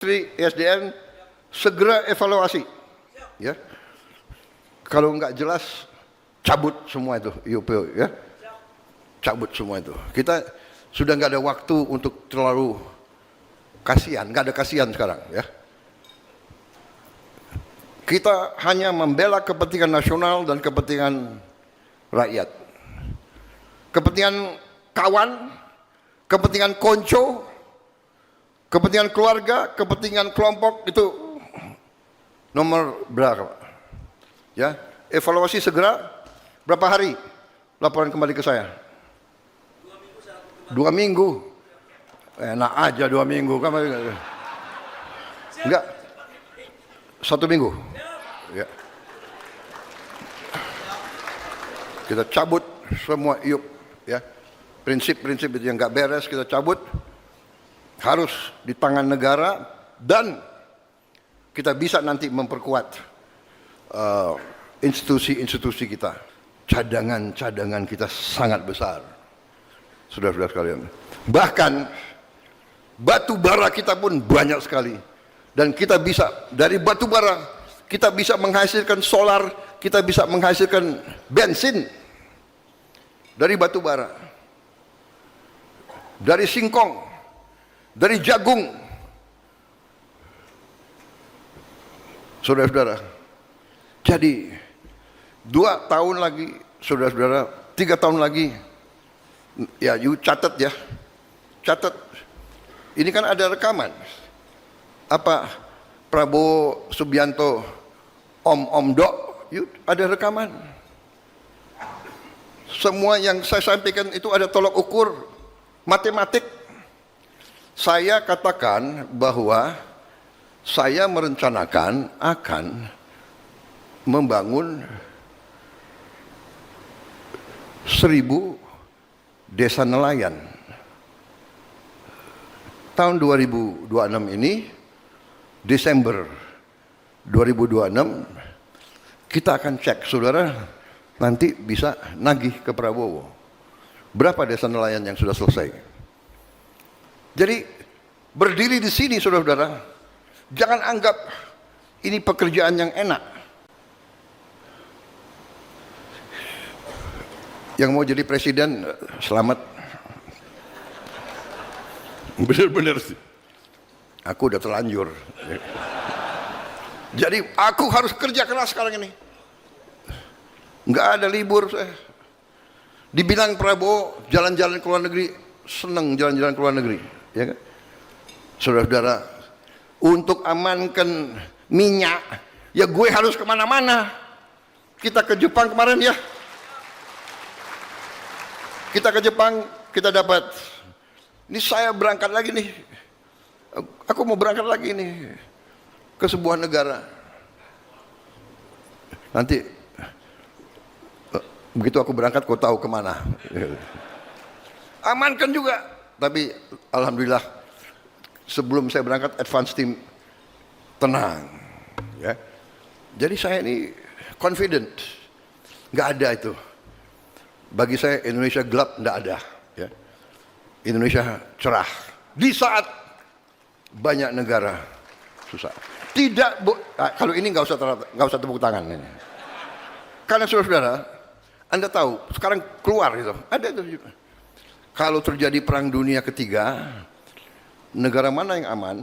Menteri SDM segera evaluasi, ya. Kalau nggak jelas, cabut semua itu IUPO, ya. Cabut semua itu. Kita sudah nggak ada waktu untuk terlalu kasihan, nggak ada kasihan sekarang, ya. Kita hanya membela kepentingan nasional dan kepentingan rakyat. Kepentingan kawan, kepentingan konco, kepentingan keluarga, kepentingan kelompok itu nomor berapa? Ya, evaluasi segera. Berapa hari? Laporan kembali ke saya. 2 minggu. Enak aja 2 minggu. Enggak. 1 minggu. Ya. Kita cabut semua IUP, ya. Prinsip-prinsip yang nggak beres kita cabut. Harus di tangan negara dan kita bisa nanti memperkuat institusi-institusi kita. Cadangan-cadangan kita sangat besar, saudara-saudara sekalian. Bahkan batu bara kita pun banyak sekali, dan kita bisa dari batu bara kita bisa menghasilkan solar, kita bisa menghasilkan bensin dari batu bara, dari singkong, dari jagung. Saudara-saudara, jadi 2 tahun lagi, saudara-saudara, 3 tahun lagi, ya, you catat, ya, catat. Ini kan ada rekaman. Apa Prabowo Subianto Om Dok, ada rekaman. Semua yang saya sampaikan itu ada tolok ukur matematik. Saya katakan bahwa saya merencanakan akan membangun 1000 desa nelayan. Tahun 2026 ini, Desember 2026, kita akan cek, saudara, nanti bisa nagih ke Prabowo. Berapa desa nelayan yang sudah selesai? Jadi berdiri di sini, saudara-saudara, jangan anggap ini pekerjaan yang enak. Yang mau jadi presiden, selamat. Bener-bener sih. Aku udah terlanjur. Jadi aku harus kerja keras sekarang ini. Nggak ada libur saya. Dibilang Prabowo jalan-jalan ke luar negeri, seneng jalan-jalan ke luar negeri, ya kan? Saudara-saudara, untuk amankan minyak, ya gue harus kemana-mana. Kita ke Jepang kemarin, ya. Kita ke Jepang, kita dapat. Ini saya berangkat lagi nih. Aku mau berangkat lagi nih ke sebuah negara. Nanti begitu aku berangkat, kau tahu kemana. Amankan juga. Tapi alhamdulillah sebelum saya berangkat, advance team tenang, ya. Jadi saya ini confident. Nggak ada itu. Bagi saya Indonesia gelap, nggak ada, ya. Indonesia cerah di saat banyak negara susah. Tidak, kalau ini nggak usah tepuk tangan ini. Karena saudara-saudara, Anda tahu sekarang keluar itu, ada itu. Kalau terjadi perang dunia ketiga, negara mana yang aman?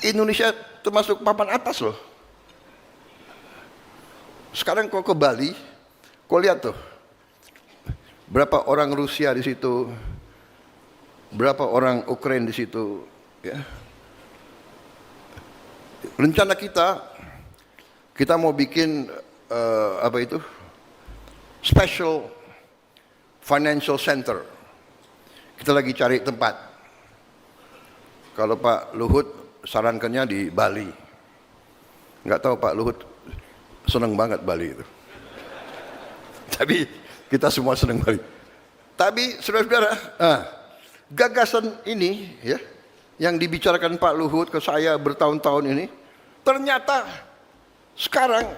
Indonesia termasuk papan atas loh. Sekarang kau ke Bali, kau lihat tuh, berapa orang Rusia di situ, berapa orang Ukraina di situ, ya. Rencana kita mau bikin apa itu? Special Financial Center. Kita lagi cari tempat. Kalau Pak Luhut sarankannya di Bali. Nggak tahu Pak Luhut senang banget Bali itu. Tapi kita semua senang Bali. Tapi saudara-saudara, gagasan ini, ya, yang dibicarakan Pak Luhut ke saya bertahun-tahun ini, ternyata sekarang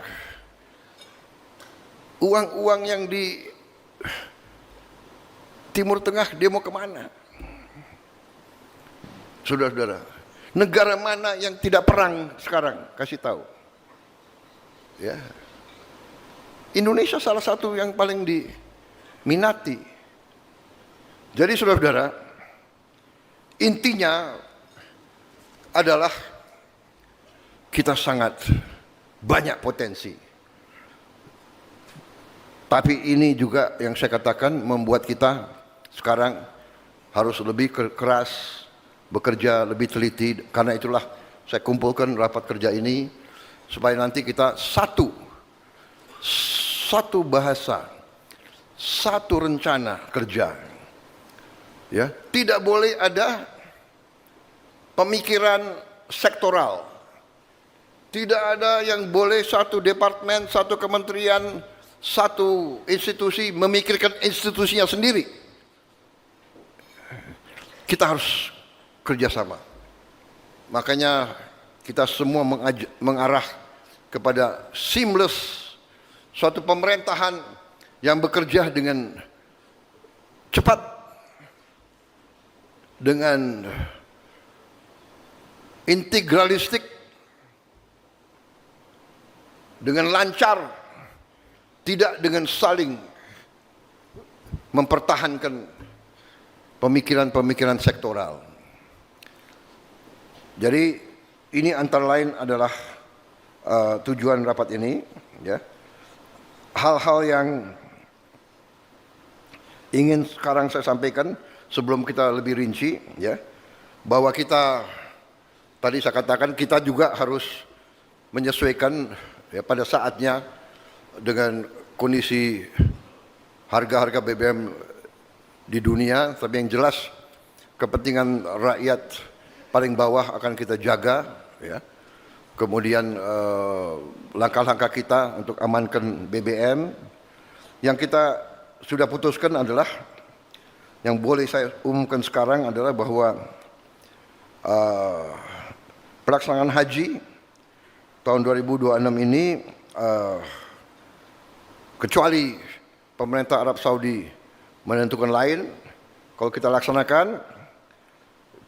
uang-uang yang di Timur Tengah dia mau kemana? Saudara-saudara, Negara mana yang tidak perang sekarang? Kasih tahu. Ya. Indonesia salah satu yang paling diminati. Jadi saudara-saudara, intinya adalah kita sangat banyak potensi. Tapi ini juga yang saya katakan membuat kita sekarang harus lebih keras, bekerja lebih teliti. Karena itulah saya kumpulkan rapat kerja ini supaya nanti kita satu bahasa, satu rencana kerja. Ya, tidak boleh ada pemikiran sektoral. Tidak ada yang boleh satu departemen, satu kementerian, satu institusi memikirkan institusinya sendiri. Kita harus kerjasama. Makanya kita semua mengarah kepada seamless, suatu pemerintahan yang bekerja dengan cepat, dengan integralistik, dengan lancar, tidak dengan saling mempertahankan pemikiran-pemikiran sektoral. Jadi ini antara lain adalah tujuan rapat ini, ya. Hal-hal yang ingin sekarang saya sampaikan sebelum kita lebih rinci, ya, bahwa kita tadi saya katakan kita juga harus menyesuaikan, ya, pada saatnya dengan kondisi harga-harga BBM di dunia. Tapi yang jelas kepentingan rakyat paling bawah akan kita jaga, ya. Kemudian langkah-langkah kita untuk amankan BBM yang kita sudah putuskan adalah, yang boleh saya umumkan sekarang adalah bahwa pelaksanaan haji tahun 2026 ini, kecuali pemerintah Arab Saudi menentukan lain, kalau kita laksanakan,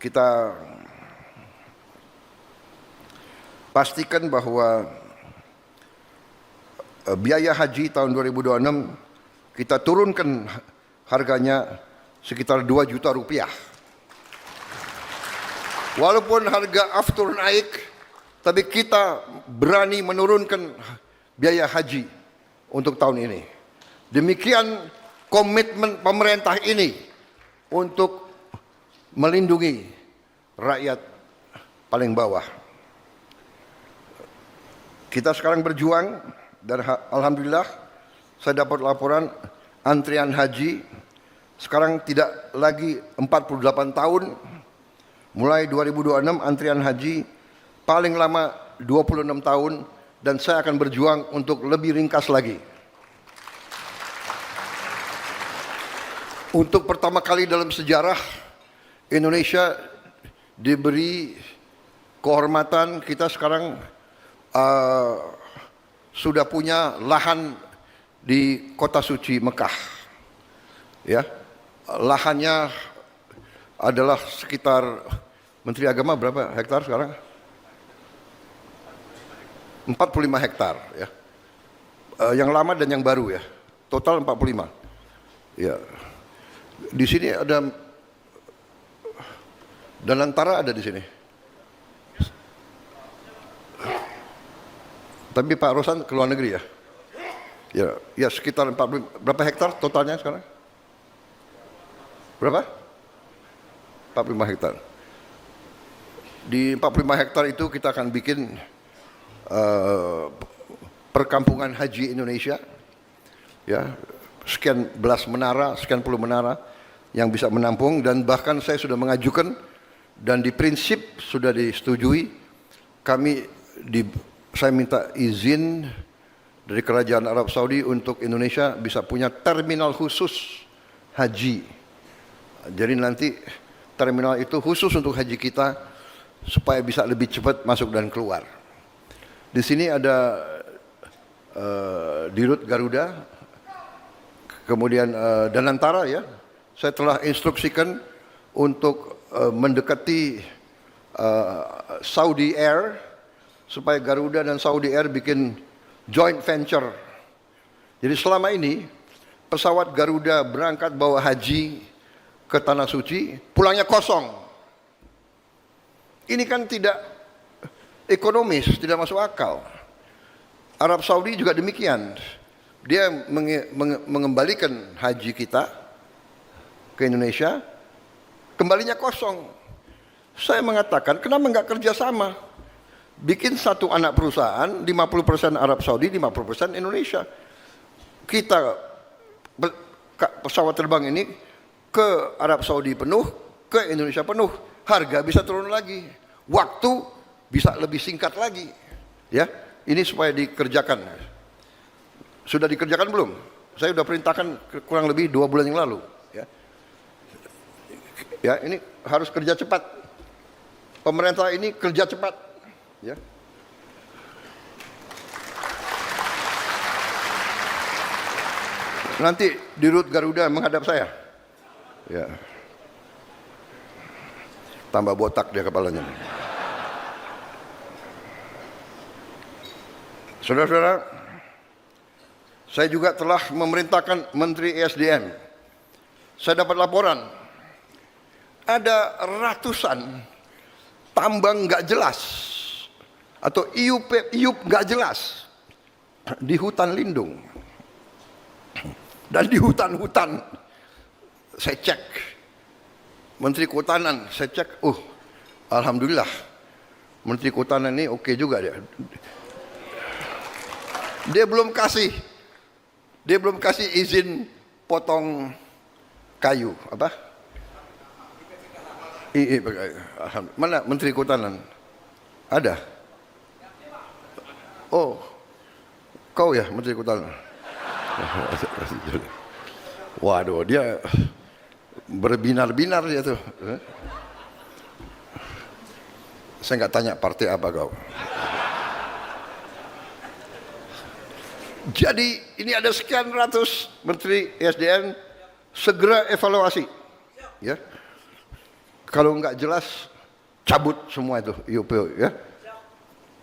kita pastikan bahwa biaya haji tahun 2026 kita turunkan harganya sekitar 2 juta rupiah. Walaupun harga aftur naik, tapi kita berani menurunkan biaya haji untuk tahun ini. Demikian komitmen pemerintah ini untuk melindungi rakyat paling bawah. Kita sekarang berjuang dan alhamdulillah saya dapat laporan antrian haji sekarang tidak lagi 48 tahun. Mulai 2026 antrian haji paling lama 26 tahun, dan saya akan berjuang untuk lebih ringkas lagi. Untuk pertama kali dalam sejarah Indonesia diberi kehormatan, kita sekarang sudah punya lahan di kota suci Mekah, ya. Lahannya adalah sekitar, Menteri Agama berapa hektar sekarang? 45 hektar, ya. Yang lama dan yang baru, ya. Total 45. Ya. Di sini ada Danantara, ada di sini. Tapi Pak Rosan ke luar negeri, ya? Ya sekitar 40, berapa hektar totalnya sekarang? Berapa? 45 hektar. Di 45 hektar itu kita akan bikin perkampungan haji Indonesia, ya, sekian belas menara, sekian puluh menara yang bisa menampung, dan bahkan saya sudah mengajukan dan di prinsip sudah disetujui. Saya minta izin dari Kerajaan Arab Saudi untuk Indonesia bisa punya terminal khusus haji. Jadi nanti terminal itu khusus untuk haji kita supaya bisa lebih cepat masuk dan keluar. Di sini ada Dirut Garuda, kemudian Danantara, ya. Saya telah instruksikan untuk mendekati Saudi Air supaya Garuda dan Saudi Air bikin joint venture. Jadi selama ini pesawat Garuda berangkat bawa haji ke Tanah Suci, pulangnya kosong. Ini kan tidak ekonomis, tidak masuk akal. Arab Saudi juga demikian. Dia mengembalikan haji kita ke Indonesia, kembalinya kosong. Saya mengatakan, kenapa nggak kerjasama? Bikin satu anak perusahaan, 50% Arab Saudi, 50% Indonesia. Kita pesawat terbang ini ke Arab Saudi penuh, ke Indonesia penuh. Harga bisa turun lagi, waktu bisa lebih singkat lagi. Ya, ini supaya dikerjakan. Sudah dikerjakan belum? Saya sudah perintahkan kurang lebih 2 bulan yang lalu. Ya, ini harus kerja cepat. Pemerintah ini kerja cepat. Ya. Nanti di rute Garuda menghadap saya. Ya. Tambah botak dia kepalanya. Saudara-saudara, saya juga telah memerintahkan Menteri ESDM. Saya dapat laporan, ada ratusan tambang nggak jelas atau iup nggak jelas di hutan lindung dan di hutan-hutan. Saya cek Menteri Kehutanan, saya cek, alhamdulillah Menteri Kehutanan ini oke juga dia. Dia belum kasih izin potong kayu apa? Mana Menteri Kehutanan? Ada? Oh, kau ya Menteri Kehutanan? Waduh, dia berbinar-binar dia tuh. Saya nggak tanya partai apa kau. Jadi ini ada sekian ratus Menteri ESDM, segera evaluasi. Ya. Kalau nggak jelas, cabut semua itu, IUP, ya,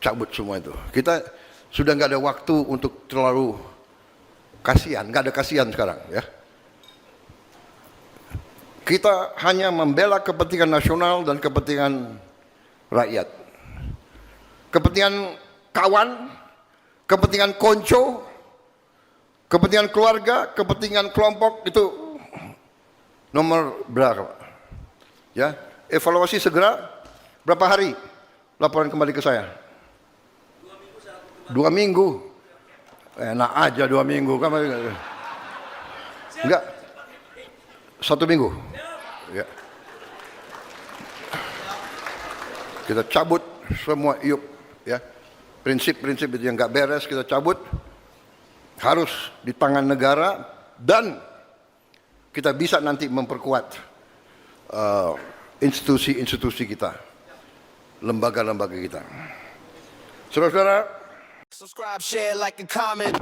cabut semua itu. Kita sudah nggak ada waktu untuk terlalu kasihan, nggak ada kasihan sekarang, ya. Kita hanya membela kepentingan nasional dan kepentingan rakyat, kepentingan kawan, kepentingan konco, kepentingan keluarga, kepentingan kelompok itu nomor berapa? Ya, evaluasi segera. Berapa hari? Laporan kembali ke saya. 2 minggu. Enak aja 2 minggu. Enggak. 1 minggu. Ya. Kita cabut semua iup. Ya. Prinsip-prinsip itu yang nggak beres kita cabut. Harus di tangan negara dan kita bisa nanti memperkuat institusi-institusi kita, lembaga-lembaga kita. Saudara-saudara, subscribe, share, like, and comment.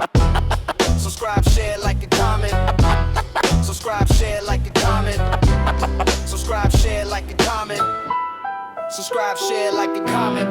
Subscribe, share, like, and comment. Subscribe, share, like, and comment. Subscribe, share, like, and comment. Subscribe, share, like, and comment.